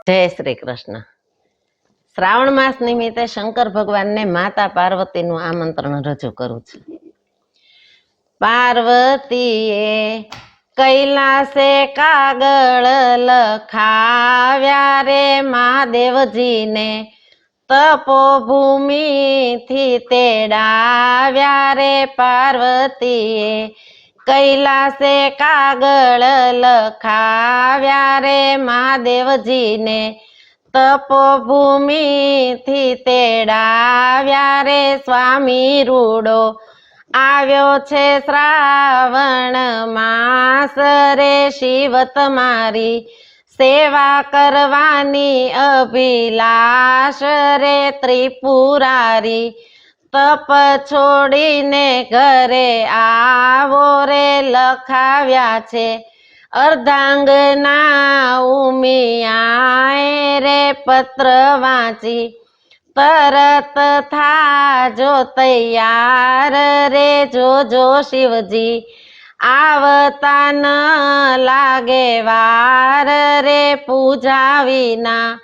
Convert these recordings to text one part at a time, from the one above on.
જય શ્રી કૃષ્ણ। શ્રાવણ માસ નિમિત્તે શંકર ભગવાનને માતા પાર્વતીનું આમંત્રણ રજૂ કરું છું। પાર્વતીએ કૈલાસે કાગળ લખાવ્યા રે મહાદેવજીને, તપોભૂમિથી તેડાવ્યા રે પાર્વતીએ કૈલાસે કાગળ લખાવ્યા રે મહાદેવજીને, તપોભૂમિથી તેડાવ્યા રે સ્વામી રૂડો આવ્યો છે શ્રાવણ માસ રે, શિવ તમારી સેવા કરવાની અભિલાષ રે ત્રિપુરારી, તપ છોડીને ઘરે આવો રે લખાવ્યા છે અર્ધાંગના ઉમિયાએ રે પત્ર વાંચી, તરત થાજો તૈયાર રે જોજો શિવજી આવતા ન લાગે વાર રે, પૂજા વિના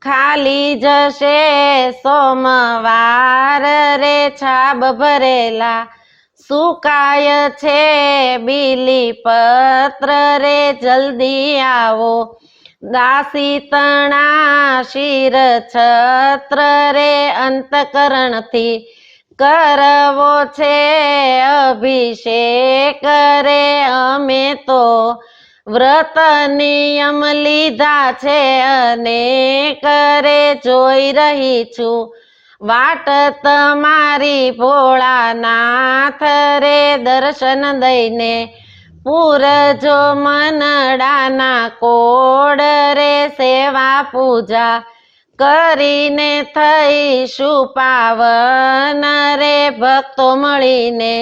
ખાલી જશે સોમવાર રે, છાબ ભરેલા સુકાય છે બીલી પત્ર રે, જલ્દી આવો દાસી તણા શિર છત્ર રે, અંતકરણથી કરવો છે અભિષેક રે, અમે તો વ્રત નિયમ લીધા છે અનેક રે, જોઈ રહી છું વાટ તમારી ભોળાનાથ રે, દર્શન દઈને પૂરજો મનડાના કોડ રે, સેવા પૂજા કરીને થઈશું પાવન રે, ભક્તો મળીને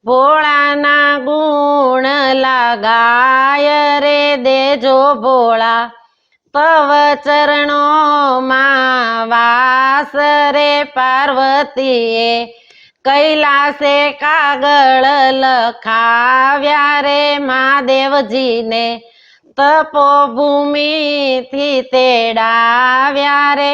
ભોળાના ગુણ લગાય રે, દેજો ભોળા તવ ચરણોમાં વાસ રે, પાર્વતીએ કૈલાસે કાગળ લખાવ્યા રે મહાદેવજીને, તપોભૂમિથી તેડાવ્યા રે